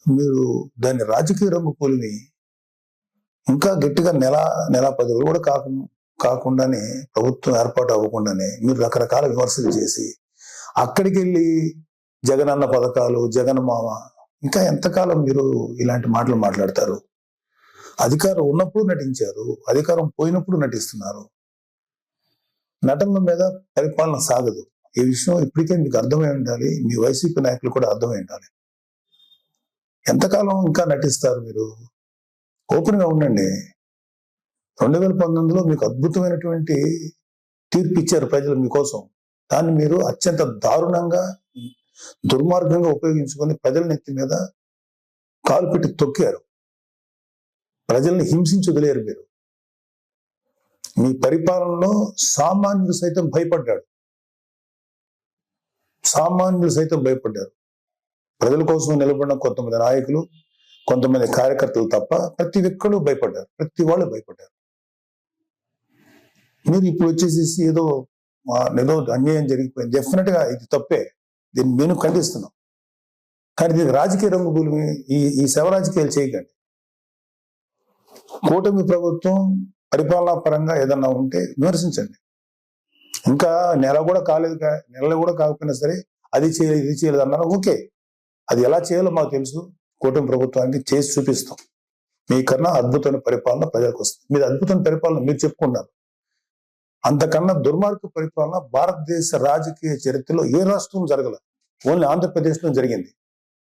మీరు దాన్ని రాజకీయ రంగు పోలిమి ఇంకా గట్టిగా నెల 10 రోజులు కూడా కాకుండానే ప్రభుత్వం ఏర్పాటు అవ్వకుండానే మీరు రకరకాల విమర్శలు చేసి అక్కడికి వెళ్ళి జగనన్న పథకాలు, జగన్ మామ, ఇంకా ఎంతకాలం మీరు ఇలాంటి మాటలు మాట్లాడతారు? అధికారం ఉన్నప్పుడు నటించారు, అధికారం పోయినప్పుడు నటిస్తున్నారు. నటనల మీద పరిపాలన సాగదు. ఈ విషయం ఇప్పటికే మీకు అర్థమై ఉండాలి, మీ వైసీపీ నాయకులు కూడా అర్థమై ఉండాలి. ఎంతకాలం ఇంకా నటిస్తారు మీరు? ఓపెన్ గా ఉండండి. 2019లో మీకు అద్భుతమైనటువంటి తీర్పు ఇచ్చారు ప్రజలు మీకోసం. దాన్ని మీరు అత్యంత దారుణంగా, దుర్మార్గంగా ఉపయోగించుకొని ప్రజల నెత్తి మీద కాలు పెట్టి తొక్కారు. ప్రజల్ని హింసించి వదిలేరు మీరు. మీ పరిపాలనలో సామాన్యులు సైతం భయపడ్డారు. ప్రజల కోసం నిలబడిన కొంతమంది నాయకులు, కొంతమంది కార్యకర్తలు తప్ప ప్రతి ఒక్కరు భయపడ్డారు. ప్రతి వాళ్ళు భయపడ్డారు. మీరు ఇప్పుడు వచ్చేసేసి ఏదో అన్యాయం జరిగిపోయింది, డెఫినెట్ గా ఇది తప్పే, దీన్ని నేను ఖండిస్తున్నాం. కానీ దీనికి రాజకీయ రంగు భూమి, ఈ శవ రాజకీయాలు చేయకండి. కూటమి ప్రభుత్వం పరిపాలనా పరంగా ఏదన్నా ఉంటే విమర్శించండి. ఇంకా నెల కూడా కాకపోయినా సరే అది చేయలేదు, ఇది చేయలేదు అన్నారు. ఓకే, అది ఎలా చేయాలో మాకు తెలుసు. కూటమి ప్రభుత్వానికి చేసి చూపిస్తాం. మీకన్నా అద్భుతమైన పరిపాలన ప్రజలకు వస్తుంది. మీరు అద్భుతమైన పరిపాలన మీరు చెప్పుకున్నారు. అంతకన్నా దుర్మార్గ పరిపాలన భారతదేశ రాజకీయ చరిత్రలో ఏ రాష్ట్రం జరగల, ఓన్లీ ఆంధ్రప్రదేశ్లో జరిగింది.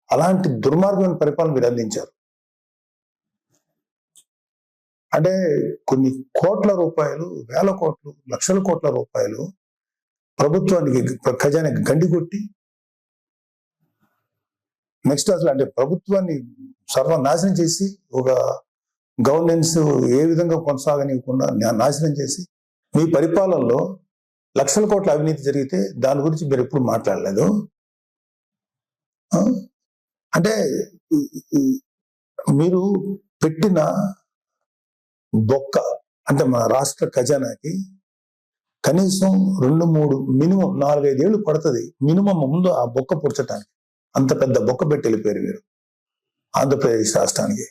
అలాంటి దుర్మార్గమైన పరిపాలన మీరు అందించారు. అంటే కొన్ని కోట్ల రూపాయలు, వేల కోట్లు, లక్షల కోట్ల రూపాయలు ప్రభుత్వానికి, ఖజానాకి గండి కొట్టి, నెక్స్ట్ అసలు అంటే ప్రభుత్వాన్ని సర్వనాశనం చేసి, ఒక గవర్నెన్స్ ఏ విధంగా కొనసాగనివ్వకుండా నాశనం చేసి, మీ పరిపాలనలో లక్షల కోట్ల అవినీతి జరిగితే దాని గురించి మీరు ఎప్పుడు మాట్లాడలేదు. అంటే మీరు పెట్టిన బొక్క, అంటే మన రాష్ట్ర ఖజానాకి కనీసం 2-3 మినిమం 4-5 ఏళ్ళు పడుతుంది మినిమం ముందు ఆ బొక్క పుడ్చడానికి. అంత పెద్ద బొక్క పెట్టి వెళ్ళిపోయారు మీరు ఆంధ్రప్రదేశ్ రాష్ట్రానికి.